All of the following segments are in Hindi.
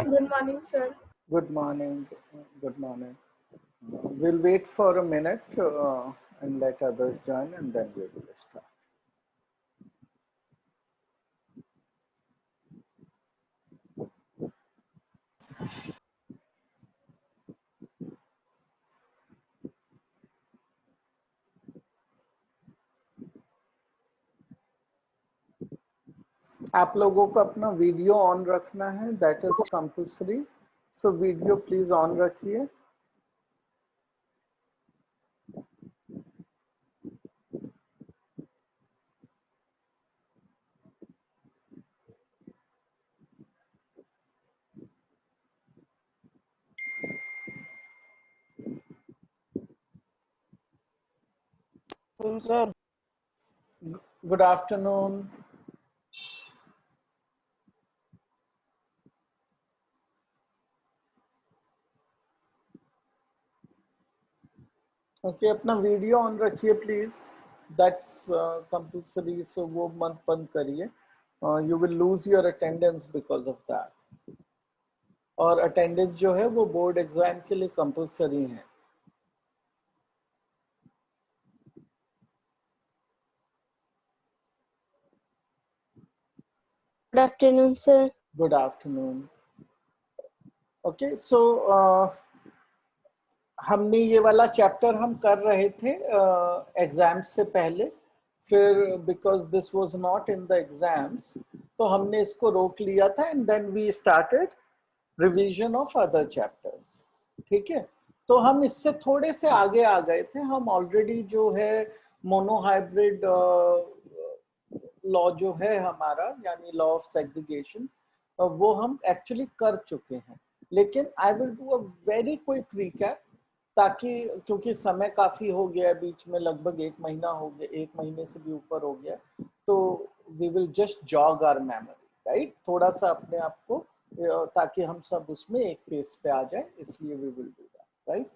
Good morning, sir. Good morning. Good morning. We'll wait for a minute and let others join, and then we will start. आप लोगों को अपना वीडियो ऑन रखना है, that is compulsory. So video please on रखिए. Sir. Good afternoon. ओके अपना वीडियो ऑन रखिए प्लीज. That's compulsory. सो वो मत बंद करिए. You will lose your attendance because of that. और अटेंडेंस जो है वो बोर्ड एग्जाम के लिए कंपल्सरी है. Good afternoon, sir. Good afternoon. Okay, so हमने ये वाला चैप्टर हम कर रहे थे एग्जाम्स से पहले. फिर because this was not in the exams तो हमने इसको रोक लिया था and then we started revision of other chapters. ठीक है, तो हम इससे थोड़े से आगे आ गए थे. हम ऑलरेडी जो है मोनोहाइब्रिड लॉ जो है हमारा, यानी लॉ ऑफ सेग्रीगेशन, वो हम एक्चुअली कर चुके हैं. लेकिन I will do a very quick recap, ताकि क्योंकि समय काफी हो गया, बीच में लगभग 1 महीना हो गया, 1 महीने से भी ऊपर हो गया. तो we will just jog our memory, right. थोड़ा सा अपने आप को, ताकि हम सब उसमें एक पेस पे आ जाए, इसलिए we will do that, right.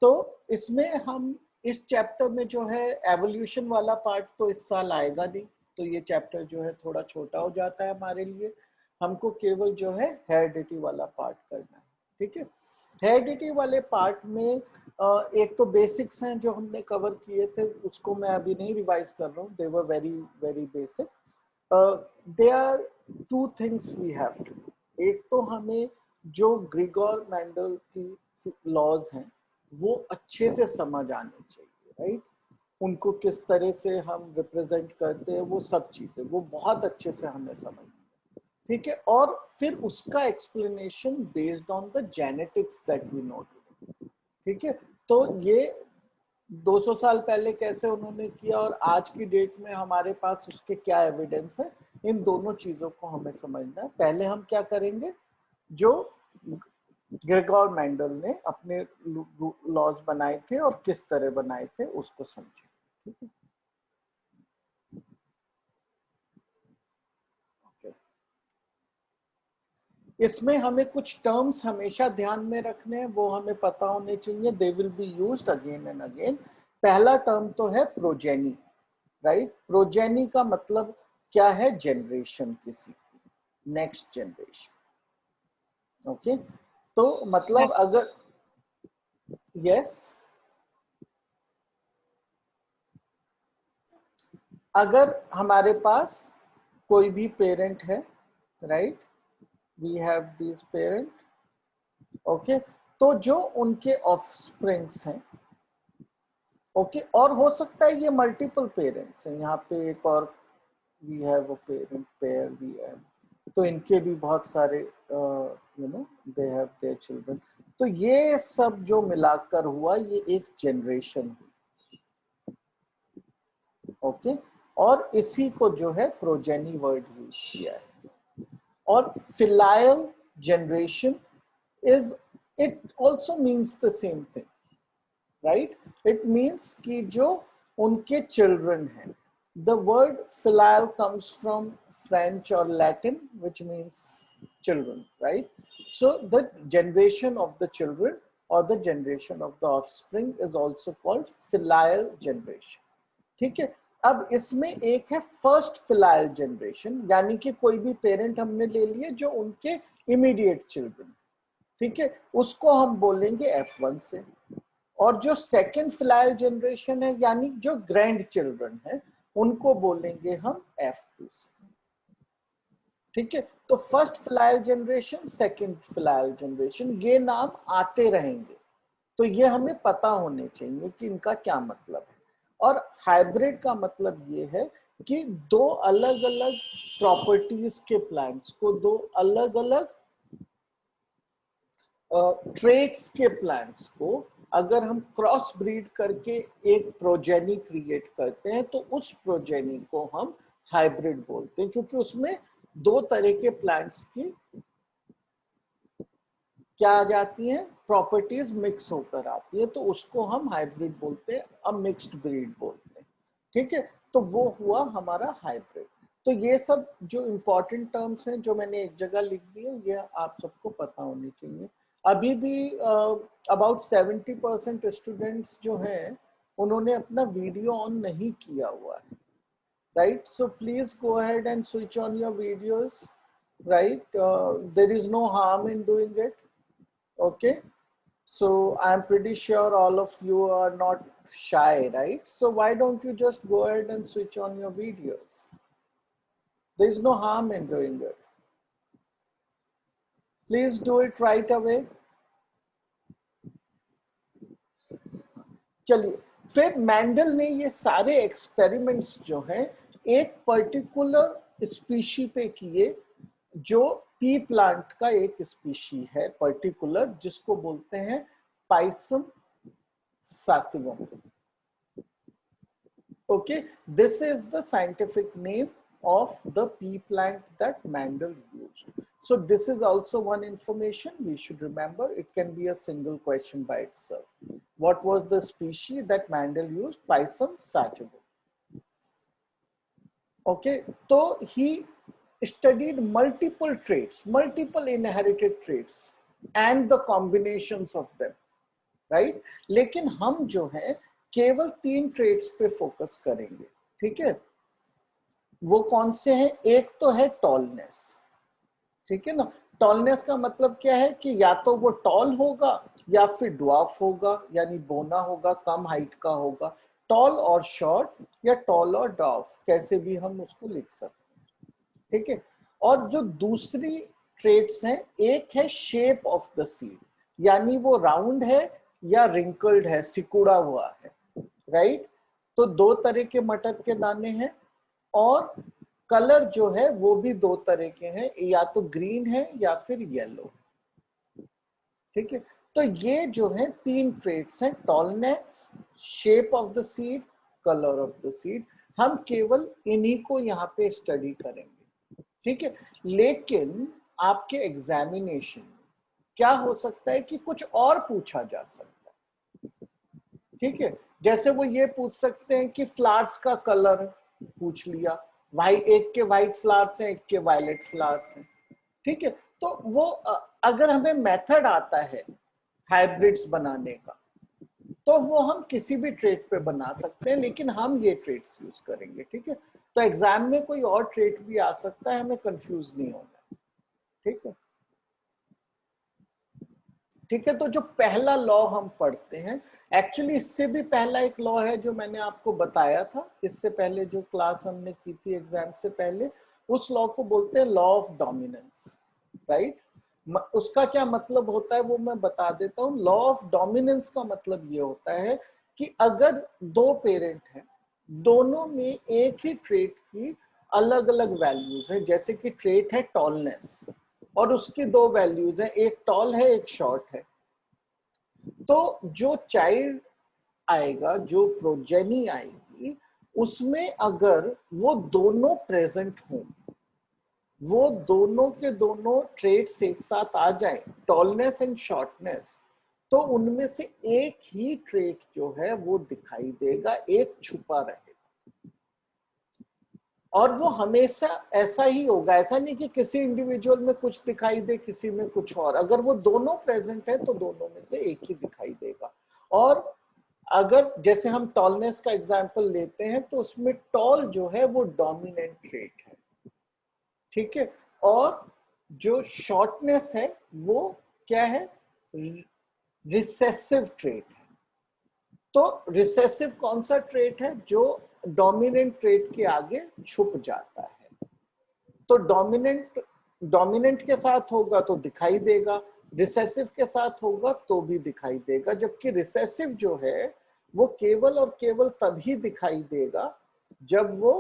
तो इसमें हम इस चैप्टर में जो है एवोल्यूशन वाला पार्ट तो इस साल आएगा नहीं, तो ये चैप्टर जो है थोड़ा छोटा हो जाता है हमारे लिए. हमको केवल जो है हेरिडिटी वाला पार्ट करना है. ठीक है, हेरिडिटी वाले पार्ट में एक तो बेसिक्स हैं जो हमने कवर किए थे, उसको मैं अभी नहीं रिवाइज कर रहा हूँ. They were very very basic. They are 2 things we have to. एक तो हमें जो ग्रिगोर मेंडल की लॉज हैं वो अच्छे से समझ आने चाहिए, राइट. उनको किस तरह से हम रिप्रेजेंट करते हैं, वो सब चीजें वो बहुत अच्छे से हमें समझ. ठीक है, और फिर उसका explanation based on the genetics that we know today. ठीक है, तो ये 200 साल पहले कैसे उन्होंने किया और आज की डेट में हमारे पास उसके क्या एविडेंस है, इन दोनों चीजों को हमें समझना है. पहले हम क्या करेंगे, जो ग्रेगोर मेंडल ने अपने लॉज बनाए थे और किस तरह बनाए थे उसको समझे. ठीक है, इसमें हमें कुछ टर्म्स हमेशा ध्यान में रखने हैं, वो हमें पता होने चाहिए. They will be used again and again. पहला टर्म तो है प्रोजेनी, राइट. प्रोजेनी का मतलब क्या है, जनरेशन, किसी की नेक्स्ट जनरेशन. ओके, तो मतलब अगर यस अगर हमारे पास कोई भी पेरेंट है, right, we have this parent. Okay, तो जो उनके ऑफस्प्रिंग्स हैं, ओके, और हो सकता है ये मल्टीपल पेरेंट्स हैं. यहाँ पे एक और we have a parent pair we have, तो इनके भी बहुत सारे you know they have their children. तो ये सब जो मिलाकर हुआ ये एक जनरेशन हुई. ओके, और इसी को जो है प्रोजेनी वर्ड यूज किया है. और filial generation is, it also means the same thing, right. It means कि जो उनके चिल्ड्रन हैं. The word filial comes from French और Latin which means children, right. So the generation of the children or the generation of the offspring is also called filial generation. ठीक है, अब इसमें एक है फर्स्ट फिलाइल जनरेशन, यानी कि कोई भी पेरेंट हमने ले लिए जो उनके इमीडिएट चिल्ड्रन, ठीक है, उसको हम बोलेंगे F1 से। और जो सेकेंड फिलाइल जनरेशन है यानी जो ग्रैंड चिल्ड्रन है उनको बोलेंगे हम F2 से, ठीक है। तो फर्स्ट फिलाइल जनरेशन, सेकेंड फिलाइल जनरेशन, ये नाम आते रहेंगे, तो ये हमें पता होने चाहिए कि इनका क्या मतलब है। और हाइब्रिड का मतलब ये है कि दो अलग अलग प्रॉपर्टीज के प्लांट्स को, दो अलग अलग ट्रेट्स के प्लांट्स को अगर हम क्रॉस ब्रीड करके एक प्रोजेनी क्रिएट करते हैं तो उस प्रोजेनी को हम हाइब्रिड बोलते हैं, क्योंकि उसमें दो तरह के प्लांट्स की क्या आ जाती हैं, प्रॉपर्टीज मिक्स होकर आती है, तो उसको हम हाइब्रिड बोलते हैं, अब मिक्स्ड ब्रीड बोलते हैं, ठीक है। तो वो हुआ हमारा हाइब्रिड। तो ये सब जो इम्पोर्टेंट टर्म्स हैं जो मैंने एक जगह लिख दिए, ये आप सबको पता होनी चाहिए। अभी भी अबाउट 70% स्टूडेंट्स जो हैं उन्होंने अपना वीडियो ऑन नहीं किया हुआ है, right. So please go ahead and switch on your videos, right. There is no harm in doing it, okay. So I'm pretty sure all of you are not shy, right? So why don't you just go ahead and switch on your videos? There is no harm in doing it. Please do it right away. चलिए, फिर मैंडल ने ये सारे एक्सपेरिमेंट्स जो हैं एक पर्टिकुलर स्पीशी पे किए, जो पी प्लांट का एक स्पीशी है पर्टिकुलर, जिसको बोलते हैं Pisum sativum. Okay, this is the scientific name of the pea plant that Mendel used. So this is also one information we should remember. It can be a single question by itself. What was the species that Mendel used? Pisum sativum. Okay, so he studied multiple traits, multiple inherited traits and the combinations of them, right? लेकिन हम जो है केवल 3 ट्रेट्स पे फोकस करेंगे, ठीक है। वो कौन से हैं? एक तो है टॉलनेस, ठीक है ना। टॉलनेस का मतलब क्या है कि या तो वो टॉल होगा या फिर ड्वार्फ होगा, यानी बोना होगा, कम हाइट का होगा। टॉल और शॉर्ट या टॉल और ड्वार्फ, कैसे भी हम उसको लिख सकते हैं, ठीक है। और जो दूसरी ट्रेट्स हैं, एक है शेप ऑफ द सीड, यानी वो राउंड है या रिंकल्ड है, सिकुड़ा हुआ है, राइट। तो 2 तरह के मटर के दाने हैं, और कलर जो है वो भी 2 तरह के हैं, या तो ग्रीन है या फिर येलो, ठीक है। तो ये जो है 3 ट्रेट्स हैं, tallness, shape of the seed, colour of the seed. हम केवल इन्हीं को यहाँ पे स्टडी करेंगे, ठीक है। लेकिन आपके एग्जामिनेशन में क्या हो सकता है कि कुछ और पूछा जा सकता है, ठीक है। जैसे वो ये पूछ सकते हैं कि फ्लावर्स का कलर पूछ लिया, एक के व्हाइट फ्लावर्स हैं, एक के वायलेट फ्लावर्स हैं, ठीक है। तो वो अगर हमें मेथड आता है हाइब्रिड्स बनाने का, तो वो हम किसी भी ट्रेट पे बना सकते हैं, लेकिन हम ये ट्रेट्स यूज करेंगे, ठीक है। तो एग्जाम में कोई और ट्रेट भी आ सकता है, हमें कंफ्यूज नहीं होना, ठीक है। ठीक है, तो जो पहला लॉ हम पढ़ते हैं, एक्चुअली इससे भी पहला एक लॉ है जो मैंने आपको बताया था इससे पहले, जो क्लास हमने की थी एग्जाम से पहले, उस लॉ को बोलते हैं लॉ ऑफ डोमिनेंस, राइट। उसका क्या मतलब होता है वो मैं बता देता हूँ। लॉ ऑफ डोमिनेंस का मतलब ये होता है कि अगर 2 पेरेंट हैं, दोनों में एक ही ट्रेट की अलग अलग वैल्यूज है, जैसे कि ट्रेट है टॉलनेस और उसकी 2 वैल्यूज हैं, एक टॉल है एक शॉर्ट है, तो जो चाइल्ड आएगा, जो प्रोजेनी आएगी, उसमें अगर वो दोनों प्रेजेंट हों, वो दोनों के दोनों ट्रेट्स एक साथ आ जाए, टॉलनेस एंड शॉर्टनेस, तो उनमें से एक ही ट्रेट जो है वो दिखाई देगा, एक छुपा रहेगा। और वो हमेशा ऐसा ही होगा, ऐसा नहीं कि किसी इंडिविजुअल में कुछ दिखाई दे, किसी में कुछ और। अगर वो दोनों प्रेजेंट है तो दोनों में से एक ही दिखाई देगा। और अगर जैसे हम टॉलनेस का एग्जांपल लेते हैं तो उसमें टॉल जो है वो डोमिनेंट ट्रेट है, ठीक है, और जो शॉर्टनेस है वो क्या है, रिसेसिव ट्रेट है। तो रिसेसिव कौन सा ट्रेट है, जो डोमिनेंट ट्रेट के आगे छुप जाता है। तो डोमिनेंट के साथ होगा तो दिखाई देगा, रिसेसिव के साथ होगा तो भी दिखाई देगा, जबकि रिसेसिव जो है वो केवल और केवल तभी दिखाई देगा जब वो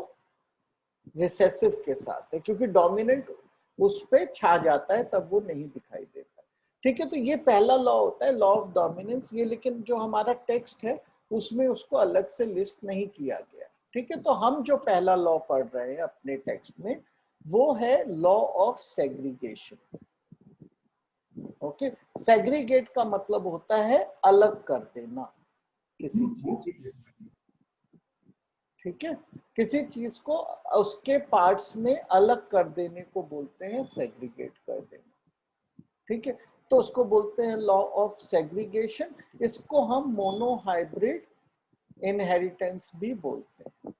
रिसेसिव के साथ है, क्योंकि डोमिनेंट उस पे छा जाता है तब वो नहीं दिखाई देता। ठीक है, तो ये पहला लॉ होता है, लॉ ऑफ डोमिनेंस ये, लेकिन जो हमारा टेक्स्ट है उसमें उसको अलग से लिस्ट नहीं किया गया। ठीक है, तो हम जो पहला लॉ पढ़ रहे हैं अपने टेक्स्ट में वो है law of segregation. Okay, segregate का मतलब होता है अलग कर देना किसी चीज को, ठीक है, किसी चीज को उसके पार्ट्स में अलग कर देने को बोलते हैं सेग्रीगेट कर देना। ठीक है, तो उसको बोलते हैं लॉ ऑफ सेग्रीगेशन। इसको हम मोनोहाइब्रिड इनहेरिटेंस भी बोलते हैं।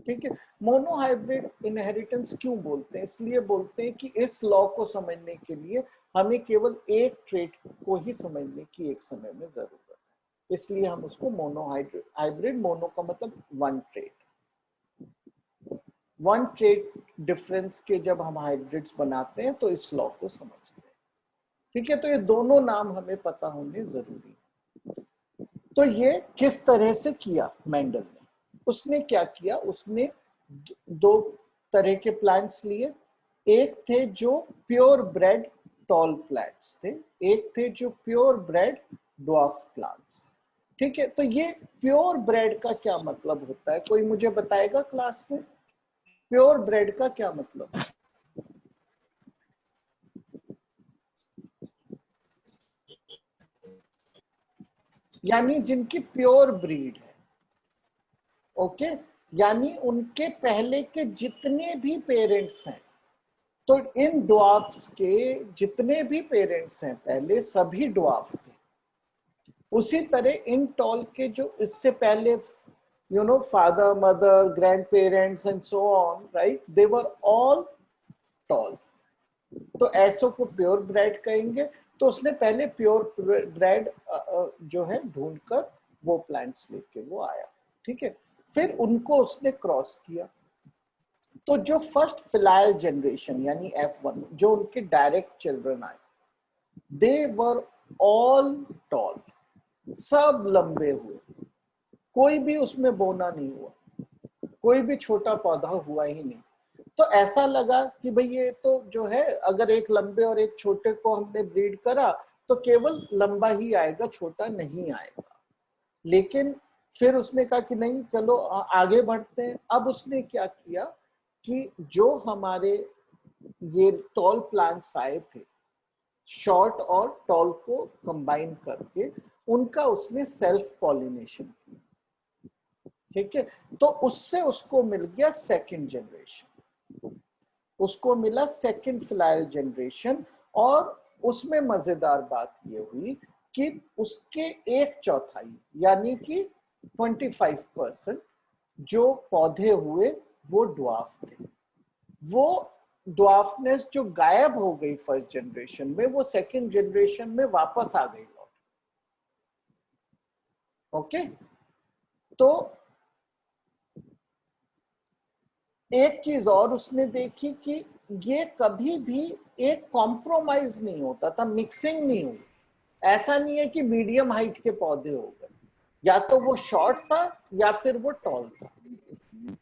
ठीक है, मोनोहाइब्रिड इनहेरिटेंस क्यों बोलते हैं, इसलिए बोलते हैं कि इस लॉ को समझने के लिए हमें केवल एक ट्रेट को ही समझने की एक समय में जरूरत है, इसलिए हम उसको मोनोहाइब्रिड, मोनो का मतलब वन ट्रेट डिफरेंस के जब हम हाइब्रिड्स बनाते हैं तो इस लॉ को समझते हैं। ठीक है, तो ये दोनों नाम हमें पता होने जरूरी है। तो ये किस तरह से किया मेंडल ने, उसने क्या किया, उसने दो तरह के प्लांट्स लिए, एक थे जो प्योर ब्रेड टॉल प्लांट्स थे, एक थे जो प्योर ब्रेड ड्वार्फ प्लांट्स। ठीक है, तो ये प्योर ब्रेड का क्या मतलब होता है, कोई मुझे बताएगा क्लास में, प्योर ब्रेड का क्या मतलब? यानी जिनकी प्योर ब्रीड है, ओके, यानी उनके पहले के जितने भी पेरेंट्स हैं, तो इन ड्वार्फ्स के जितने भी पेरेंट्स हैं पहले सभी ड्वार्फ थे। उसी तरह इन टॉल के जो इससे पहले father mother grand parents and so on, right, they were all toll. तो ऐसो को प्योर ब्रेड कहेंगे। तो उसने पहले प्योर ब्रेड जो है ढूंढकर वो प्लांट्स लेके वो आया। ठीक है, फिर उनको उसने क्रॉस किया। तो जो फर्स्ट फिलायल जनरेशन यानी F1, जो उनके डायरेक्ट चिल्ड्रन आए, दे वर ऑल टॉल, सब लंबे हुए, कोई भी उसमें बोना नहीं हुआ, कोई भी छोटा पौधा हुआ ही नहीं। तो ऐसा लगा कि भाई ये तो जो है, अगर एक लंबे और एक छोटे को हमने ब्रीड करा तो केवल लंबा ही आएगा, छोटा नहीं आएगा। लेकिन फिर उसने कहा कि नहीं, चलो आगे बढ़ते हैं। अब उसने क्या किया कि जो हमारे ये टॉल प्लांट्स आए थे, शॉर्ट और टॉल को कंबाइन करके उनका उसने सेल्फ पॉलिनेशन किया। ठीक है, तो उससे उसको मिल गया सेकंड जनरेशन, उसको मिला सेकंड फिलायल जनरेशन। और उसमें मजेदार बात ये हुई कि उसके एक चौथाई यानी कि 25% जो पौधे हुए वो ड्वार्फ थे। वो ड्वार्फनेस जो गायब हो गई फर्स्ट जनरेशन में, वो सेकंड जनरेशन में वापस आ गई। ओके, तो एक चीज और उसने देखी कि ये कभी भी एक कॉम्प्रोमाइज नहीं होता था, मिक्सिंग नहीं हुई। ऐसा नहीं है कि मीडियम हाइट के पौधे हो गए, या तो वो शॉर्ट था या फिर वो टॉल था।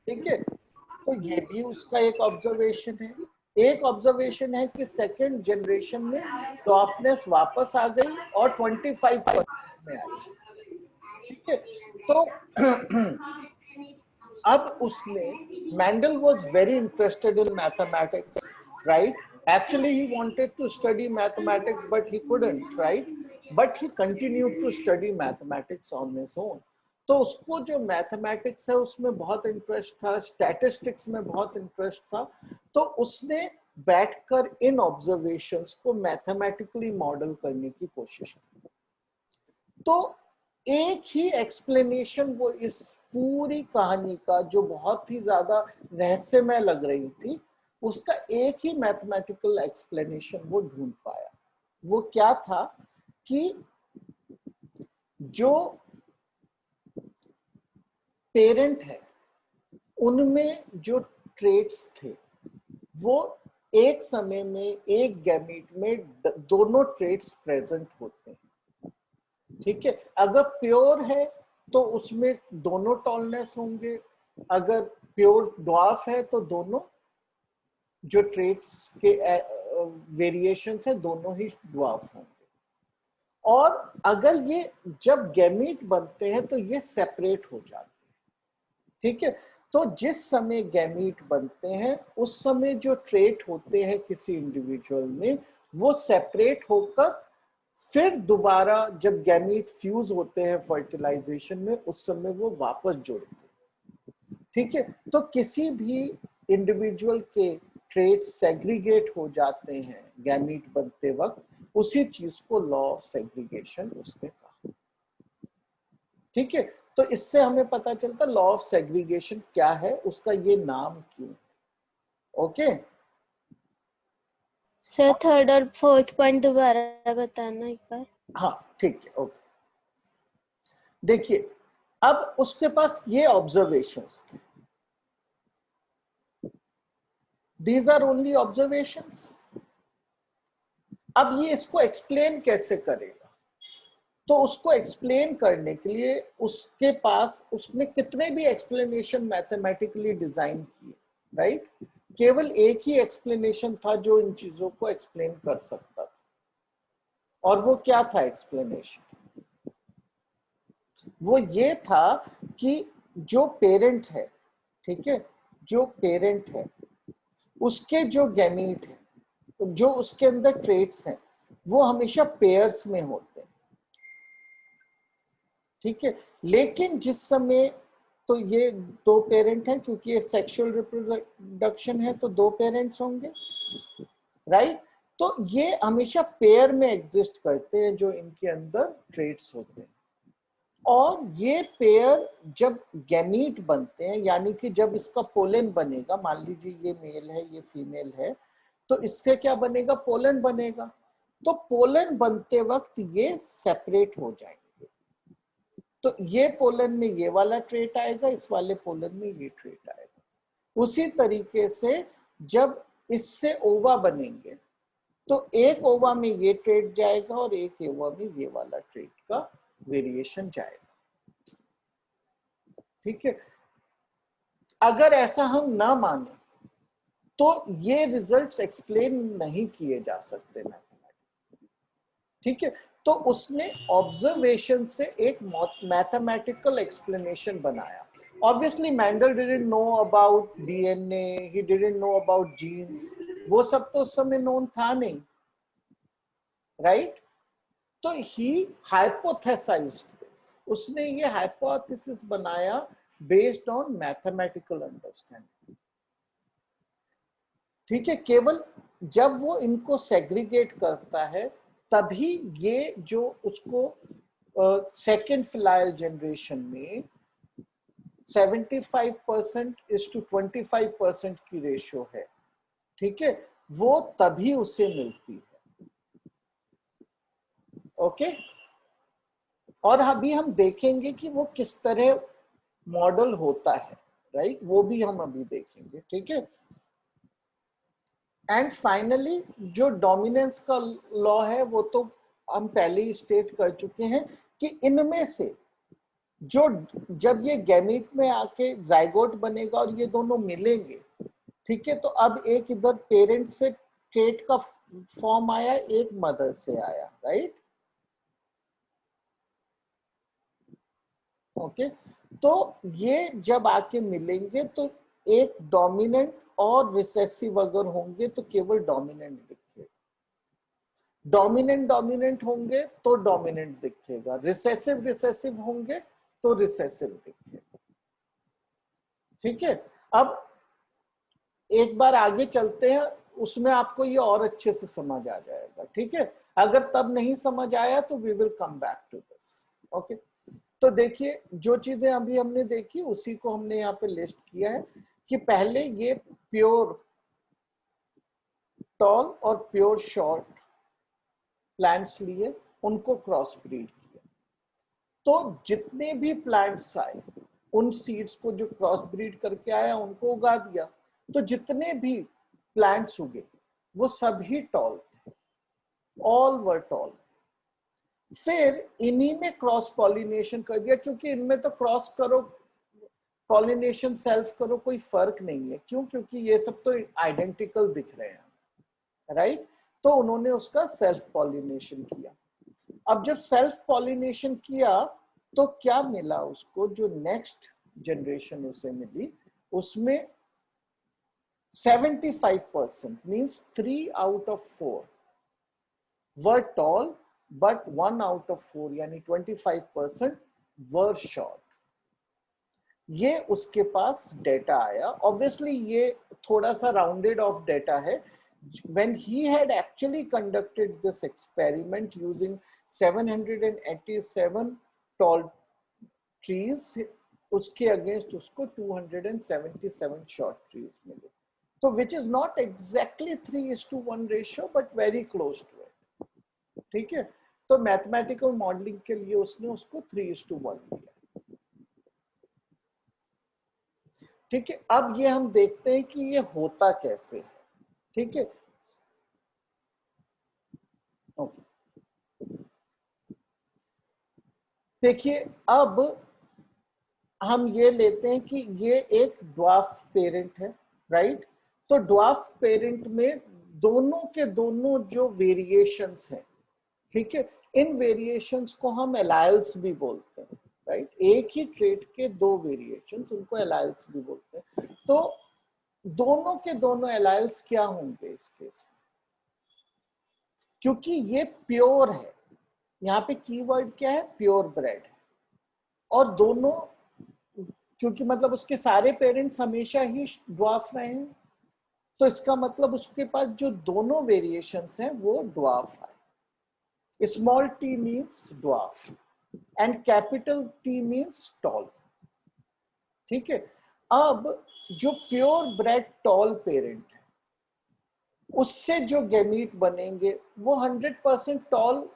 ठीक है, तो ये भी उसका एक ऑब्जर्वेशन है। एक ऑब्जर्वेशन है कि सेकेंड जनरेशन में सॉफ्टनेस वापस आ गई और 25% में आई। ठीक है, तो अब उसने, Mendel was very interested in mathematics, right? Actually, he wanted to study mathematics, but he couldn't, right? But he continued to study mathematics on his own. तो उसको जो मैथमेटिक्स है उसमें बहुत इंटरेस्ट था, स्टैटिस्टिक्स में बहुत इंटरेस्ट था। तो उसने बैठकर इन ऑब्जर्वेशंस को मैथमेटिकली मॉडल करने की कोशिश की। तो एक ही एक्सप्लेनेशन वो इस पूरी कहानी का, जो बहुत ही ज्यादा रहस्यमय लग रही थी, उसका एक ही मैथमेटिकल एक्सप्लेनेशन वो ढूंढ पाया। वो क्या था कि जो पेरेंट है उनमें जो ट्रेट्स थे वो एक समय में एक गैमीट में दोनों ट्रेट्स प्रेजेंट होते हैं। ठीक है, अगर प्योर है तो उसमें दोनों टॉलनेस होंगे, अगर प्योर ड्वार्फ है तो दोनों जो ट्रेट्स के वेरिएशंस है दोनों ही ड्वार्फ होंगे। और अगर ये जब गैमीट बनते हैं तो ये सेपरेट हो जाते हैं। ठीक है, तो जिस समय गैमीट बनते हैं उस समय जो ट्रेट होते हैं किसी इंडिविजुअल में वो सेपरेट होकर फिर दोबारा जब गैमीट फ्यूज होते हैं फर्टिलाइजेशन में उस समय वो वापस जुड़ते हैं। ठीक है, तो किसी भी इंडिविजुअल के ट्रेट्स सेग्रीगेट हो जाते हैं गैमीट बनते वक्त, उसी चीज को लॉ ऑफ सेग्रीगेशन उसने कहा। ठीक है, तो इससे हमें पता चलता लॉ ऑफ सेग्रीगेशन क्या है, उसका ये नाम क्यों। ओके सर थर्ड और फोर्थ पॉइंट दोबारा बताना एक बार। हाँ ठीक है, ओके। देखिए अब उसके पास ये ऑब्जर्वेशंस थे, दीज आर ओनली ऑब्जर्वेशंस। अब ये इसको एक्सप्लेन कैसे करेगा, तो उसको एक्सप्लेन करने के लिए उसके पास उसने कितने भी एक्सप्लेनेशन मैथमेटिकली डिजाइन किए, राइट, केवल एक ही एक्सप्लेनेशन था जो इन चीजों को एक्सप्लेन कर सकता था। और वो क्या था एक्सप्लेनेशन? वो ये था कि जो पेरेंट है, ठीक है, जो पेरेंट है उसके जो गैमीट है, जो उसके अंदर ट्रेट्स हैं, वो हमेशा पेयर्स में होते हैं। ठीक है, लेकिन जिस समय, तो ये दो पेरेंट हैं क्योंकि ये सेक्सुअल रिप्रोडक्शन है तो दो पेरेंट्स होंगे, राइट, तो ये हमेशा पेयर में एग्जिस्ट करते हैं जो इनके अंदर ट्रेट्स होते हैं। और ये पेयर जब गैमीट बनते हैं, यानी कि जब इसका पोलन बनेगा, मान लीजिए ये मेल है ये फीमेल है, तो इससे क्या बनेगा? पोलन बनेगा। तो पोलन बनते वक्त ये सेपरेट हो जाएंगे, तो ये पोलन में ये वाला ट्रेट आएगा, इस वाले पोलन में ये ट्रेट आएगा। उसी तरीके से जब इससे ओवा बनेंगे तो एक ओवा में ये ट्रेट जाएगा और एक ओवा में ये वाला ट्रेट का वेरिएशन जाएगा। ठीक है, अगर ऐसा हम ना माने तो ये रिजल्ट्स एक्सप्लेन नहीं किए जा सकते मैथमेटिक्स। ठीक है, तो उसने ऑब्जर्वेशन से एक मैथमेटिकल एक्सप्लेनेशन बनाया। Obviously Mendel didn't know about DNA, he didn't know about genes, वो सब तो उस समय नोन था नहीं, राइट। तो ही हाइपोथेसाइज्ड दिस, उसने ये हाइपोथेसिस बनाया बेस्ड ऑन मैथमेटिकल अंडरस्टैंडिंग। ठीक है, केवल जब वो इनको सेग्रीगेट करता है तभी ये जो उसको सेकेंड फिलायल जनरेशन में 75% इज टू 25% की रेशियो है, ठीक है, वो तभी उसे मिलती है। ओके, और अभी हम देखेंगे कि वो किस तरह मॉडल होता है, राइट, वो भी हम अभी देखेंगे। ठीक है, एंड फाइनली जो डोमिनेंस का लॉ है वो तो हम पहले ही स्टेट कर चुके हैं कि इनमें से जो, जब ये गैमीट में आके जाइगोट बनेगा और ये दोनों मिलेंगे, ठीक है, तो अब एक इधर पेरेंट से ट्रेट का फॉर्म आया, एक मदर से आया, राइट। ओके, तो ये जब आके मिलेंगे तो एक डोमिनेंट और रिसेसिव अगर होंगे तो केवल डोमिनेंट दिखेगा, डोमिनेंट डोमिनेंट होंगे तो डोमिनेंट दिखेगा, रिसेसिव रिसेसिव होंगे तो रिसेसिव दिखेगा। ठीक है, अब एक बार आगे चलते हैं, उसमें आपको ये और अच्छे से समझ आ जाएगा। ठीक है, अगर तब नहीं समझ आया तो we will come back to this. Okay, तो देखिए जो चीजें अभी हमने देखी उसी को हमने यहाँ पे लिस्ट किया है कि पहले ये प्योर टॉल और प्योर शॉर्ट प्लांट्स लिए, उनको क्रॉस ब्रीड किया। तो जितने भी प्लांट्स आए उन सीड्स को जो क्रॉस ब्रीड करके आया उनको उगा दिया। तो जितने भी प्लांट्स उगे वो सभी टॉल थे, ऑल वर टॉल। फिर इन्हीं में क्रॉस पॉलिनेशन कर दिया, क्योंकि इनमें तो क्रॉस करो पॉलिनेशन सेल्फ करो कोई फर्क नहीं है। क्यों? क्योंकि ये सब तो आइडेंटिकल दिख रहे हैं, राइट? तो उन्होंने उसका सेल्फ पॉलिनेशन किया। अब जब सेल्फ पॉलिनेशन किया तो क्या मिला उसको, जो नेक्स्ट जनरेशन उसे मिली उसमें 75% means 3 out of 4 were toll, but 1 out of 4 यानी 25% वर शॉर्ट। ये उसके पास डेटा आया। ऑब्वियसली ये थोड़ा सा राउंडेड ऑफ डेटा है। When he had actually conducted this experiment using 787 tall trees, उसके अगेंस्ट उसको 277 short trees मिले। तो which is not exactly 3:1 ratio but very close to it। ठीक है, तो मैथमेटिकल मॉडलिंग के लिए उसने उसको 3:1 दिया। ठीक है, अब ये हम देखते हैं कि ये होता कैसे है। ठीक है, देखिए अब हम ये लेते हैं कि ये एक ड्वार्फ पेरेंट है, राइट? तो ड्वार्फ पेरेंट में दोनों के दोनों जो वेरिएशंस हैं, ठीक है, इन वेरिएशंस को हम एलाइल्स भी बोलते हैं, राइट? एक ही ट्रेट के दो वेरिएशंस, उनको एलाइल्स भी बोलते हैं। तो दोनों के दोनों एलाइल्स क्या होंगे इस केस में? क्योंकि ये प्योर है, यहाँ पे कीवर्ड क्या है? प्योर ब्रेड है। और दोनों, क्योंकि मतलब उसके सारे पेरेंट्स हमेशा ही ड्वार्फ रहे हैं, तो इसका मतलब उसके पास जो दोनों वेरिएशंस हैं वो ड्वार्फ है। Small T means dwarf and capital T means tall. ठीक है, अब जो प्योर ब्रेड टॉल पेरेंट है उससे जो गैमीट बनेंगे वो 100% टॉल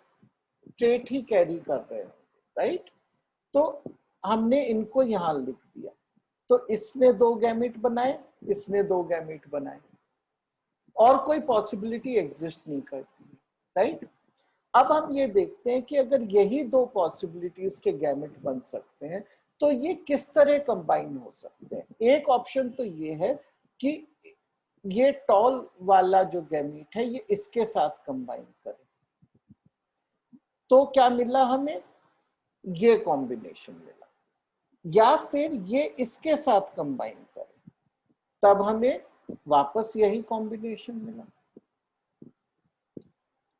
ट्रेट ही कैरी कर रहे हैं, राइट? तो हमने इनको यहां लिख दिया। तो इसने 2 गैमीट बनाए, इसने 2 गैमीट बनाए, और कोई पॉसिबिलिटी एग्जिस्ट नहीं करती, राइट? अब हम ये देखते हैं कि अगर यही 2 पॉसिबिलिटीज के गैमेट बन सकते हैं तो ये किस तरह कंबाइन हो सकते हैं। एक ऑप्शन तो ये है कि ये टॉल वाला जो गैमीट है ये इसके साथ कंबाइन करे, तो क्या मिला हमें? ये कॉम्बिनेशन मिला। या फिर ये इसके साथ कंबाइन करे, तब हमें वापस यही कॉम्बिनेशन मिला।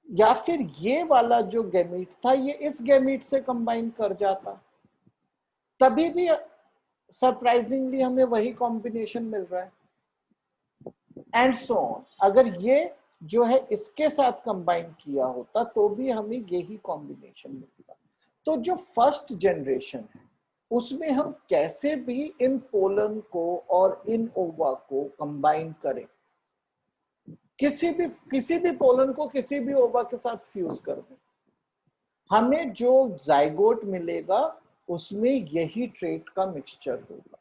या फिर ये वाला जो गैमीट था ये इस गैमीट से कंबाइन कर जाता, तभी भी सरप्राइजिंगली हमें वही कॉम्बिनेशन मिल रहा है। And so on. अगर ये जो है इसके साथ कंबाइन किया होता तो भी हमें यही कॉम्बिनेशन मिलता। तो जो फर्स्ट जनरेशन है उसमें हम कैसे भी इन पोलन को और इन ओवा को कंबाइन करें, किसी भी पोलन को किसी भी ओवा के साथ फ्यूज कर दें, हमें जो जाइगोट मिलेगा उसमें यही ट्रेट का मिक्सचर होगा।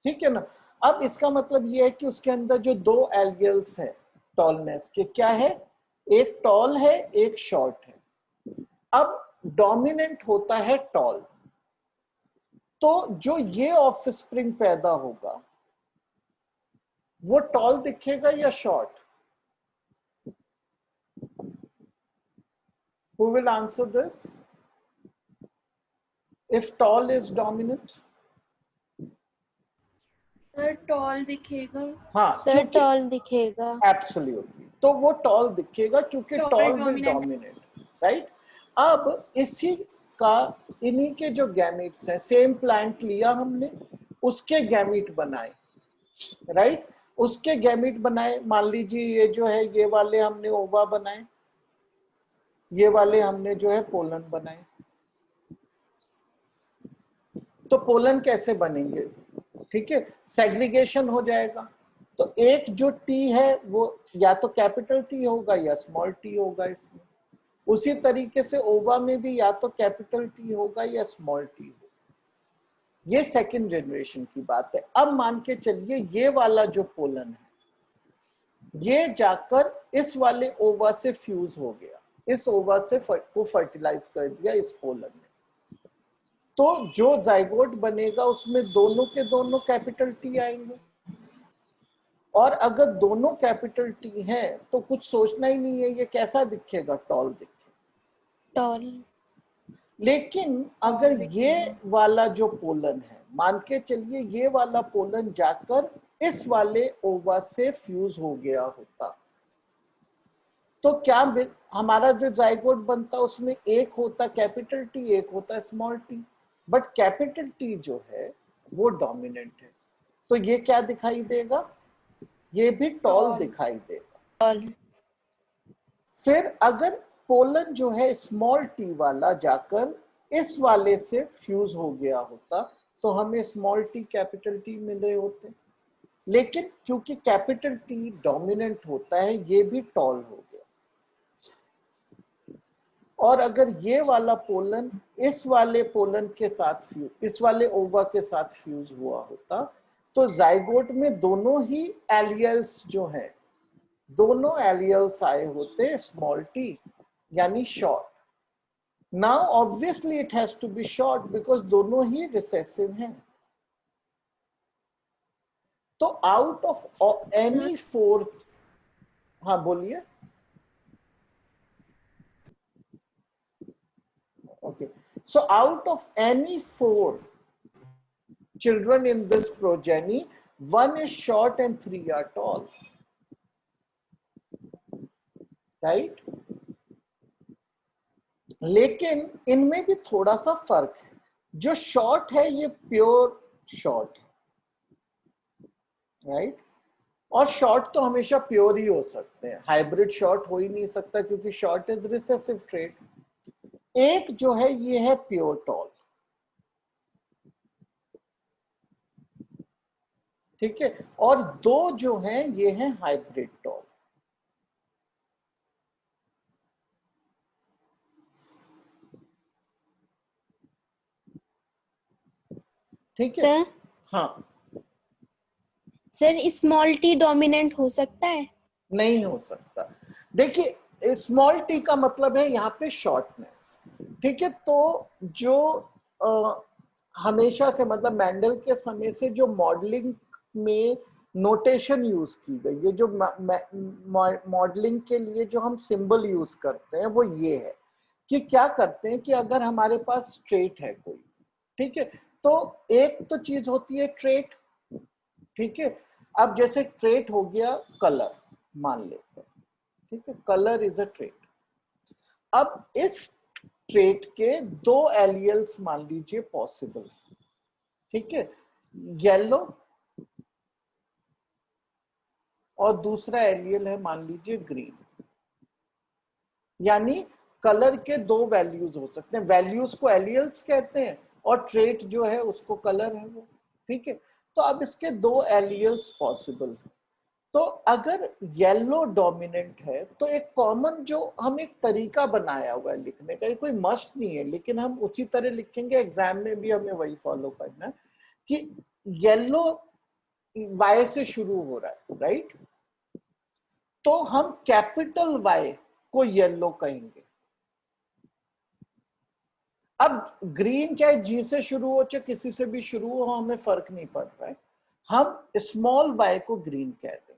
ठीक है ना? अब इसका मतलब यह है कि उसके अंदर जो 2 एल्गेल्स हैं टॉलनेस के, क्या है? एक टॉल है, एक शॉर्ट है। अब डोमिनेंट होता है टॉल, तो जो ये ऑफस्प्रिंग पैदा होगा वो टॉल दिखेगा या short? Who will answer this? If tall is dominant? Sir tall दिखेगा। हाँ, सर टॉल दिखेगा। एब्सोल्युटली, तो वो टॉल दिखेगा क्योंकि टॉल विल डोमिनेट, राइट? अब इसी का इन्हीं के जो गैमीट्स हैं, सेम प्लांट लिया हमने, उसके गैमीट बनाए, राइट? उसके गैमीट बनाए। मान लीजिए ये जो है ये वाले हमने ओवा बनाए, ये वाले हमने जो है पोलन बनाए। तो पोलन कैसे बनेंगे? ठीक है, सेग्रीगेशन हो जाएगा। तो एक जो टी है वो या तो कैपिटल टी होगा या स्मॉल टी होगा इसमें। उसी तरीके से ओवा में भी या तो कैपिटल टी होगा या स्मॉल टी होगा। ये सेकंड जनरेशन की बात है। अब मान के चलिए ये वाला जो पोलन है ये जाकर इस वाले ओवा से फ्यूज हो गया, इस ओवा से को फर्टिलाइज कर दिया इस पोलन ने। तो जो जाइगोट बनेगा उसमें दोनों के दोनों कैपिटल टी आएंगे। और अगर दोनों कैपिटल टी हैं तो कुछ सोचना ही नहीं है, ये कैसा दिखेगा? टॉल दिखेगा। टॉल। लेकिन अगर ये वाला जो पोलन है, मान के चलिए ये वाला पोलन जाकर इस वाले ओवा से फ्यूज हो गया होता, तो क्या हमारा जो जाइगोट बनता उसमें एक होता कैपिटल टी, एक होता small T. But capital T जो है वो डोमिनेंट है, तो ये क्या दिखाई देगा? ये भी टॉल दिखाई देगा। टॉल। फिर अगर पोलन जो है स्मॉल टी वाला जाकर इस वाले से फ्यूज हो गया होता तो हमें स्मॉल टी कैपिटल टी मिले होते। लेकिन क्योंकि कैपिटल टी डोमिनेंट होता है ये भी टॉल हो गया। और अगर ये वाला पोलन इस वाले पोलन के साथ फ्यूज, इस वाले ओवा के साथ फ्यूज हुआ होता तो जाइगोट में दोनों ही एलियल्स जो हैं, दोनों एलियल्स आए होते स्मॉल टी यानी short. Now obviously it has to be short because दोनों ही रिसेसिव हैं। तो आउट ऑफ एनी फोर्थ, हाँ बोलिए। Okay, so out of any 4 children in this progeny, 1 is short and 3 are tall, right? लेकिन इनमें भी थोड़ा सा फर्क है। जो शॉर्ट है ये प्योर शॉर्ट है, राइट? और शॉर्ट तो हमेशा प्योर ही हो सकते हैं, हाइब्रिड शॉर्ट हो ही नहीं सकता क्योंकि शॉर्ट इज रिसेसिव ट्रेट। एक जो है ये है प्योर टॉल, ठीक है, और 2 जो हैं ये हैं हाइब्रिड टॉल। ठीक है सर, हाँ, सर स्मॉल टी डोमिनेंट हो सकता है? नहीं हो सकता। देखिए स्मॉल टी का मतलब है यहाँ पे शॉर्टनेस, ठीक है। तो जो हमेशा से मतलब मेंडल के समय से जो मॉडलिंग में नोटेशन यूज की गई है, जो मॉडलिंग के लिए जो हम सिंबल यूज करते हैं वो ये है कि क्या करते हैं कि अगर हमारे पास ट्रेट है कोई, ठीक है, तो एक तो चीज होती है ट्रेट, ठीक है। अब जैसे ट्रेट हो गया कलर, मान लेते हैं, ठीक है, कलर इज अ ट्रेट। अब इस ट्रेट के 2 एलियल्स मान लीजिए पॉसिबल, ठीक है, येलो और दूसरा एलियल है मान लीजिए ग्रीन। यानी कलर के 2 वैल्यूज हो सकते हैं, वैल्यूज को एलियल्स कहते हैं और ट्रेट जो है उसको कलर है वो, ठीक है। तो अब इसके 2 एलियल्स पॉसिबल है। तो अगर येलो डोमिनेंट है तो एक कॉमन जो हम एक तरीका बनाया हुआ है लिखने का, ये कोई मस्ट नहीं है लेकिन हम उसी तरह लिखेंगे, एग्जाम में भी हमें वही फॉलो करना है कि येलो वाई से शुरू हो रहा है, राइट? तो हम कैपिटल वाई को येलो कहेंगे। अब ग्रीन चाहे जी से शुरू हो चाहे किसी से भी शुरू हो, हमें फर्क नहीं पड़ रहा है, हम स्मॉल वाई को ग्रीन कह देंगे,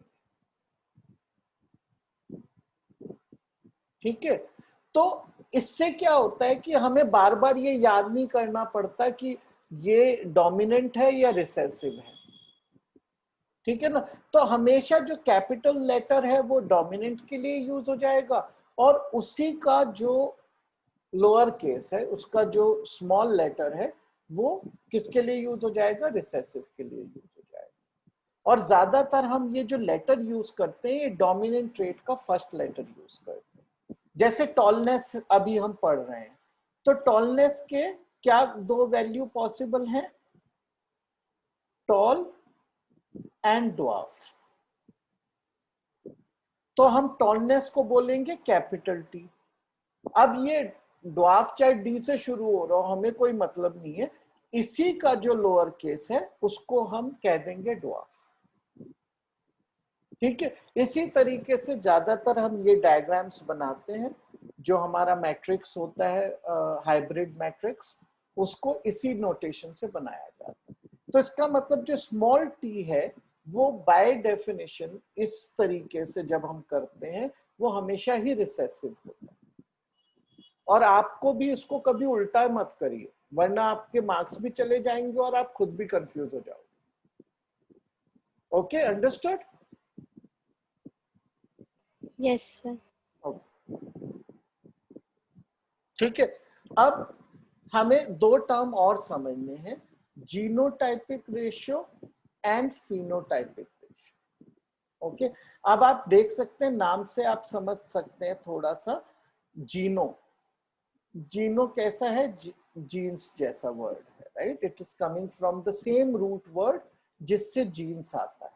ठीक है। तो इससे क्या होता है कि हमें बार बार ये याद नहीं करना पड़ता कि ये डोमिनेंट है या रिसेसिव है, ठीक है ना। तो हमेशा जो कैपिटल लेटर है वो डोमिनेंट के लिए यूज हो जाएगा और उसी का जो लोअर केस है, उसका जो स्मॉल लेटर है वो किसके लिए यूज हो जाएगा? रिसेसिव के लिए यूज हो जाएगा। और ज्यादातर हम ये जो लेटर यूज करते हैं ये डोमिनेंट ट्रेट का फर्स्ट लेटर यूज करते हैं। जैसे टॉलनेस अभी हम पढ़ रहे हैं, तो टॉलनेस के क्या 2 वैल्यू पॉसिबल हैं? Tall and dwarf. तो हम टॉलनेस को बोलेंगे कैपिटल टी। अब ये ड्वार्फ चाहे डी से शुरू हो रहा हो, हमें कोई मतलब नहीं है, इसी का जो लोअर केस है उसको हम कह देंगे ड्वार्फ। ठीक है, इसी तरीके से ज्यादातर हम ये डायग्राम्स बनाते हैं। जो हमारा मैट्रिक्स होता है हाइब्रिड मैट्रिक्स, उसको इसी नोटेशन से बनाया जाता है। तो इसका मतलब जो स्मॉल टी है वो बाय डेफिनेशन इस तरीके से जब हम करते हैं वो हमेशा ही रिसेसिव होता है। और आपको भी इसको कभी उल्टा मत करिए, वरना आपके मार्क्स भी चले जाएंगे और आप खुद भी कंफ्यूज हो जाओगे। Okay, understood? Yes sir. ठीक है, अब हमें दो टर्म और समझने हैं, genotypic ratio and phenotypic ratio. Okay, अब आप देख सकते हैं नाम से आप समझ सकते हैं थोड़ा सा। जीनो, जीनो कैसा है? जीन्स जैसा वर्ड है, right? It is coming from the same root word जिससे जीन्स आता है।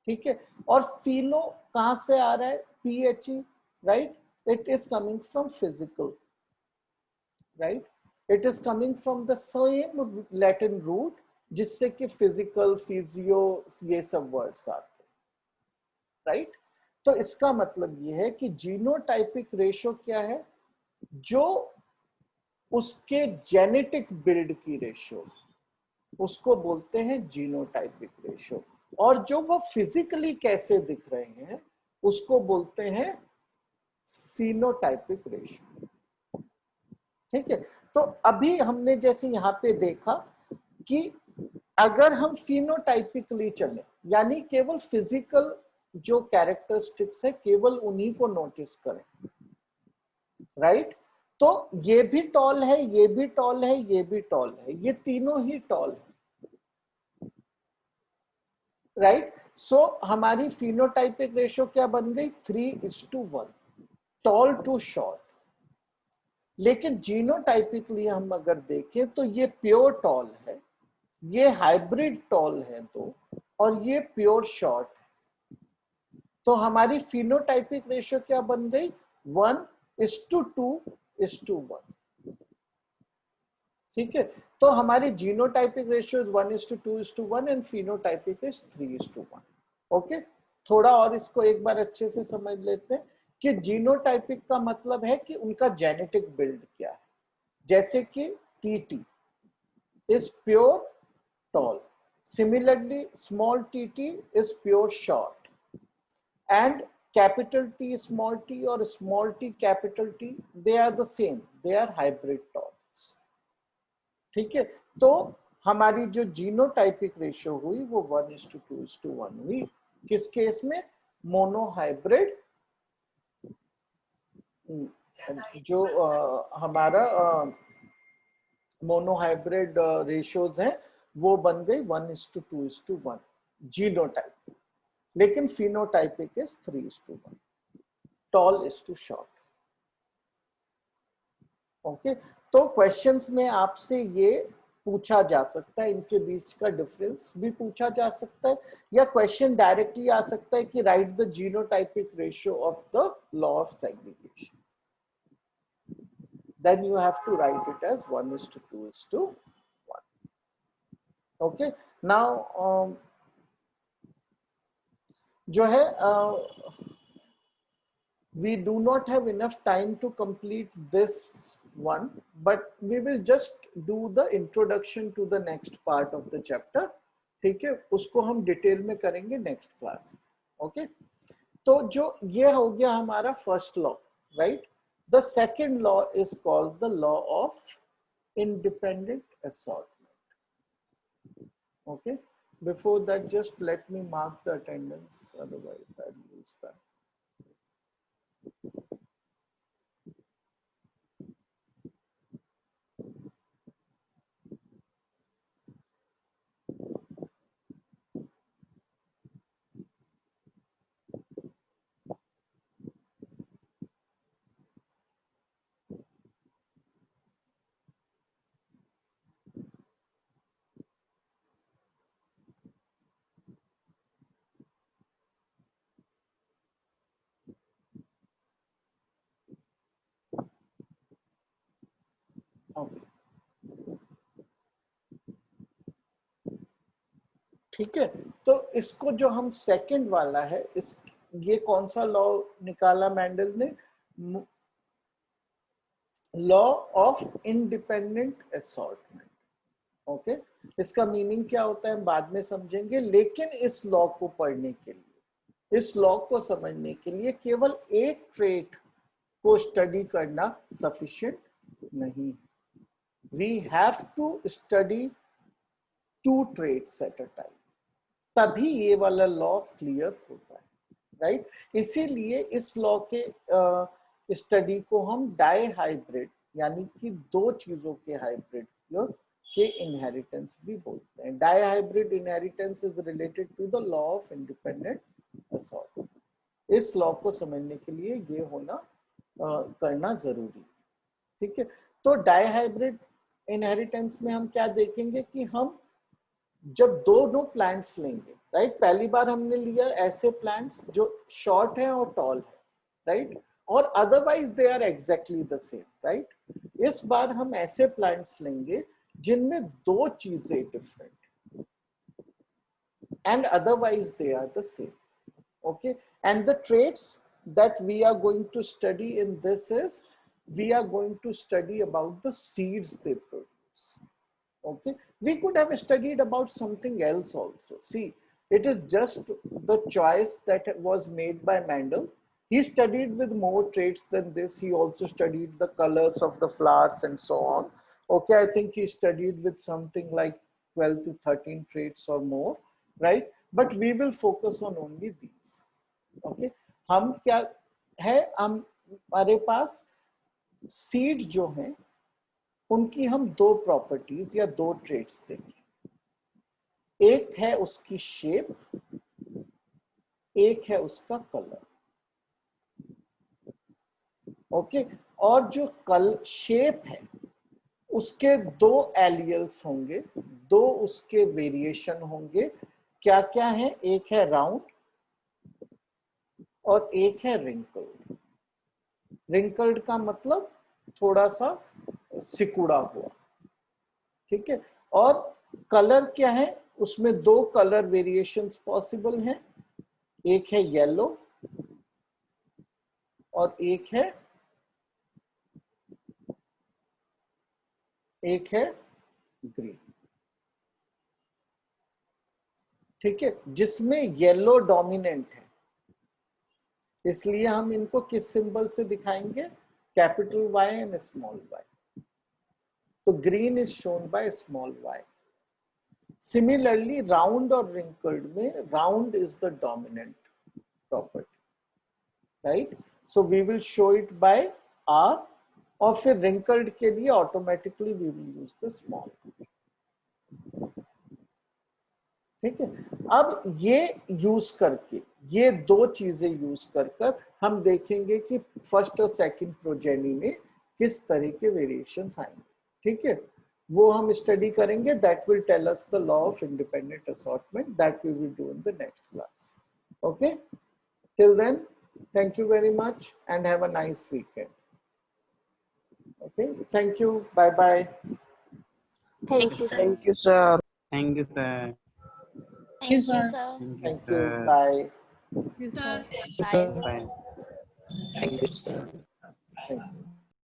ठीक है, और फिनो कहां से आ रहा है? PHE, right? It is coming from physical, right? It is coming from the same Latin root जिससे कि फिजिकल, फिजियो, ये सब वर्ड्स आते हैं, राइट? तो इसका मतलब ये है कि जीनोटाइपिक रेशियो क्या है? जो उसके जेनेटिक बिल्ड की रेशियो, उसको बोलते हैं जीनोटाइपिक रेशियो। और जो वो फिजिकली कैसे दिख रहे हैं उसको बोलते हैं फिनोटाइपिक रेशियो। ठीक है, तो अभी हमने जैसे यहाँ पे देखा कि अगर हम फिनोटाइपिकली चले, यानी केवल फिजिकल जो कैरेक्टरिस्टिक्स है केवल उन्हीं को नोटिस करें, राइट? तो ये भी टॉल है, ये भी टॉल है, ये भी टॉल है, ये तीनों ही टॉल है, राइट? सो हमारी फिनोटाइपिक रेशियो क्या बन गई? 3:1, टॉल टू शॉर्ट। लेकिन जीनोटाइपिकली हम अगर देखें तो ये प्योर टॉल है, ये हाइब्रिड टॉल है दो, और ये प्योर शॉर्ट है। तो हमारी फिनोटाइपिक रेशियो क्या बन गई? 1:2:1। ठीक है, तो हमारी genotypic ratio 1:2:1 and phenotypic is 3:1। Okay, थोड़ा और इसको एक बार अच्छे से समझ लेते हैं कि जीनोटाइपिक का मतलब है कि उनका जेनेटिक बिल्ड क्या है। जैसे कि TT is pure tall. Similarly, small tt is pure short. And capital T, small t or small t, capital T, they are the same. They are hybrid talls. ठीक है, तो हमारी जो जीनोटाइपिक रेशियो हुई वो 1:2:1 हुई। किस केस में? मोनोहाइब्रिड, जो हमारा मोनोहाइब्रिड रेशियोज हैं वो बन गई 1:2:1 जीनोटाइप। लेकिन phenotypic is 3:1, tall is to short. Okay, तो क्वेश्चंस में आपसे ये पूछा जा सकता है, इनके बीच का डिफरेंस भी पूछा जा सकता है, या क्वेश्चन डायरेक्टली आ सकता है कि right the genotypic ratio of the law of segregation. Then you have to write it as 1:2:1. Okay, now जो है we do not have enough time to complete this one, but we will just do the introduction to the next part of the chapter. ठीक है, उसको हम डिटेल में करेंगे नेक्स्ट क्लास में। ओके, तो जो ये हो गया हमारा first law, right? The second law is called the law of independent assortment. Okay, before that just let me mark the attendance, otherwise I'll lose that. Okay, ठीक है। तो इसको जो हम सेकंड वाला है, इस ये कौन सा लॉ निकाला मैंडल ने? Law of independent assortment. Okay, इसका मीनिंग क्या होता है बाद में समझेंगे, लेकिन इस लॉ को पढ़ने के लिए, इस लॉ को समझने के लिए केवल एक ट्रेट को स्टडी करना सफिशिएंट नहीं, we have to study 2 traits at a time, तभी ये वाला लॉ क्लियर होता है, राइट? इसीलिए इस लॉ के स्टडी को हम डाई हाइब्रिड यानी कि 2 चीजों के हाइब्रिड के इनहेरिटेंस भी बोलते हैं। Dihybrid inheritance is related to the law of independent assortment. इस लॉ को समझने के लिए ये होना करना जरूरी, ठीक है। तो डाई हाइब्रिड इनहेरिटेंस में हम क्या देखेंगे कि हम जब दोनों प्लांट्स लेंगे, राइट, पहली बार हमने लिया ऐसे प्लांट्स जो शॉर्ट है और टॉल है, राइट, और otherwise they are exactly the same, right. इस बार हम ऐसे प्लांट्स लेंगे जिनमें 2 चीजें different and otherwise they are the same, okay. And the traits that we are going to study in this is, we are going to study about the seeds they produce. Okay, we could have studied about something else also. See, it is just the choice that was made by Mendel. He studied with more traits than this. He also studied the colors of the flowers and so on. Okay, I think he studied with something like 12 to 13 traits or more, right? But we will focus on only these. Okay, हम क्या है, हमारे पास सीड जो हैं उनकी हम 2 प्रॉपर्टीज या 2 ट्रेट्स देंगे। एक है उसकी शेप, एक है उसका कलर, ओके। और जो शेप है उसके 2 एलियल्स होंगे, 2 उसके वेरिएशन होंगे। क्या क्या है? एक है राउंड और एक है रिंकल्ड। रिंकल्ड का मतलब थोड़ा सा सिकुड़ा हुआ, ठीक है। और कलर क्या है? उसमें 2 कलर वेरिएशंस पॉसिबल हैं, एक है येलो और एक है ग्रीन, ठीक है। जिसमें येलो डोमिनेंट है, इसलिए हम इनको किस सिंबल से दिखाएंगे? Capital Y and small y। तो green is shown by small y। Similarly round और रिंकल्ड में round is the dominant property, right. So we will show it by R, और फिर रिंकल्ड के लिए automatically we will use the small, ठीक है। अब ये यूज करके, ये 2 चीजें यूज कर हम देखेंगे कि फर्स्ट और सेकंड प्रोजेनी में किस तरह के वेरिएशंस आएंगे, ठीक है। वो हम स्टडी करेंगे, that will tell us the law of independent assortment, that we will do in the next class. Okay, till then thank you very much and have a nice weekend. Okay, thank you, bye bye. Thank you, sir. Thank you, sir. Thank you, sir. Thank you, sir. Thank you, bye. Sir. Bye. Bye. Thank you, sir. Thank you.